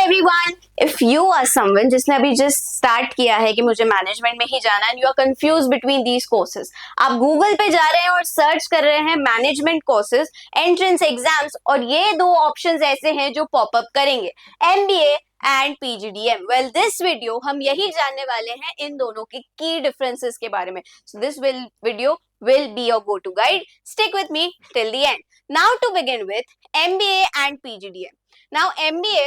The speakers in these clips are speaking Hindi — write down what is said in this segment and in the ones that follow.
Everyone, if you are someone जिसने अभी जस्ट स्टार्ट किया है कि मुझे मैनेजमेंट में ही जाना है, and you are confuse between these courses, आप गूगल पे जा रहे हैं और सर्च कर रहे हैं मैनेजमेंट कोर्सेज, एंट्रेंस एग्जाम्स, और ये दो ऑप्शंस ऐसे हैं जो पॉपअप करेंगे, MBA and PGDM. Well, this video हम यही जानने वाले हैं इन दोनों के की डिफरेंसेस के बारे में। So this video will be your go-to guide. Stick with me till the end. Now to begin with, MBA and PGDM. Now MBA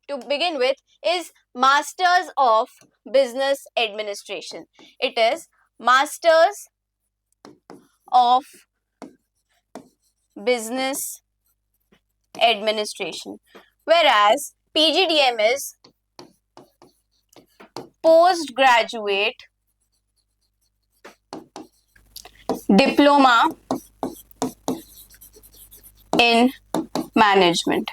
to begin with is Masters of Business Administration. It is Masters of Business Administration. Whereas PGDM is Postgraduate Diploma in Management.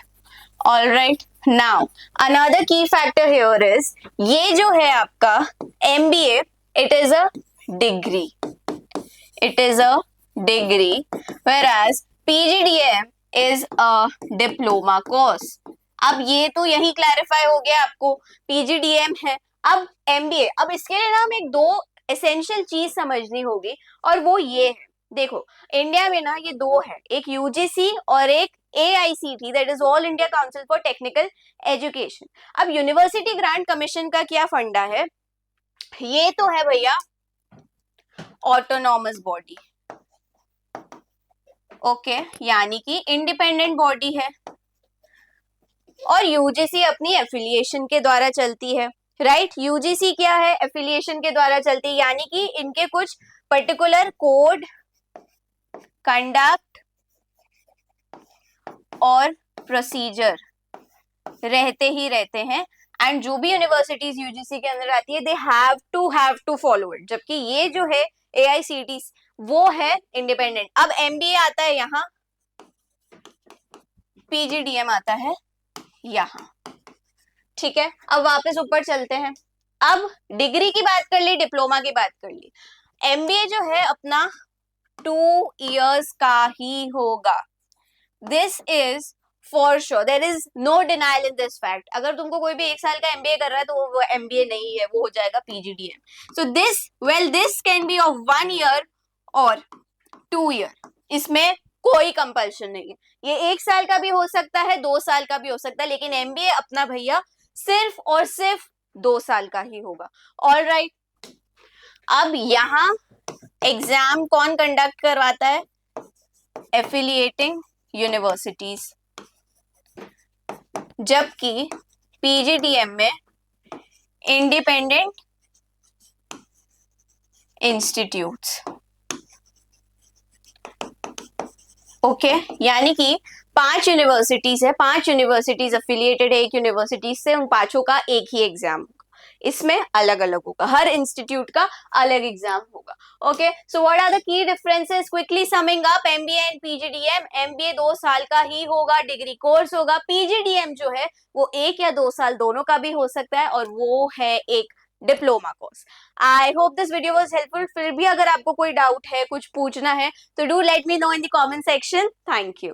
All right. Now, another key factor here is ये जो है आपका MBA, it is a degree. It is a degree, whereas PGDM is a diploma course. अब ये तो यही क्लैरिफाई हो गया आपको, PGDM है, अब MBA। अब इसके लिए ना हमें दो एसेंशियल चीज समझनी होगी, और वो ये है, देखो इंडिया में ना ये दो है, एक यूजीसी और एक AICT, that is all India council for technical education. अब यूनिवर्सिटी ग्रांट कमीशन का क्या फंडा है, ये तो है भैया ऑटोनॉमस बॉडी, ओके, यानी कि इंडिपेंडेंट बॉडी है, और यूजीसी अपनी एफिलिएशन के द्वारा चलती है, राइट। यूजीसी क्या है, एफिलिएशन के द्वारा चलती है, यानी कि इनके कुछ पर्टिकुलर कोड, कंडक्ट और प्रोसीजर रहते ही रहते हैं, एंड जो भी यूनिवर्सिटीज यूजीसी के अंदर आती है they have to follow it. जबकि ये जो है AICT वो है इंडिपेंडेंट। अब MBA आता है यहाँ, PGDM आता है यहाँ, ठीक है। अब वापस ऊपर चलते हैं, अब डिग्री की बात कर ली, डिप्लोमा की बात कर ली। MBA जो है अपना 2 years का ही होगा, this is for sure, there is no denial in this fact. अगर तुमको कोई भी 1 साल का MBA कर रहा है तो वो MBA नहीं है, वो हो जाएगा PGDM। So this can be of 1 year और 2 year, इसमें कोई कंपल्शन नहीं है। ये 1 साल का भी हो सकता है, 2 साल का भी हो सकता है, लेकिन MBA अपना भैया सिर्फ और सिर्फ 2 साल का ही होगा। All right. अब यहां एग्जाम कौन कंडक्ट करवाता है, एफिलिएटिंग यूनिवर्सिटीज, जबकि PGDM में इंडिपेंडेंट इंस्टीट्यूट्स, ओके, यानी कि 5 यूनिवर्सिटीज है, 5 यूनिवर्सिटीज एफिलिएटेड है एक यूनिवर्सिटी से, उन 5 का एक ही एग्जाम होगा, इसमें अलग अलग होगा, हर इंस्टीट्यूट का अलग एग्जाम होगा। Okay, so what are the key differences, quickly summing up, MBA and PGDM। MBA 2 साल का ही होगा, डिग्री कोर्स होगा। PGDM जो है वो 1 या 2 साल दोनों का भी हो सकता है, और वो है एक diploma course. I hope this video was helpful. फिर भी अगर आपको कोई डाउट है, कुछ पूछना है, तो do let me know in the comment section. Thank you.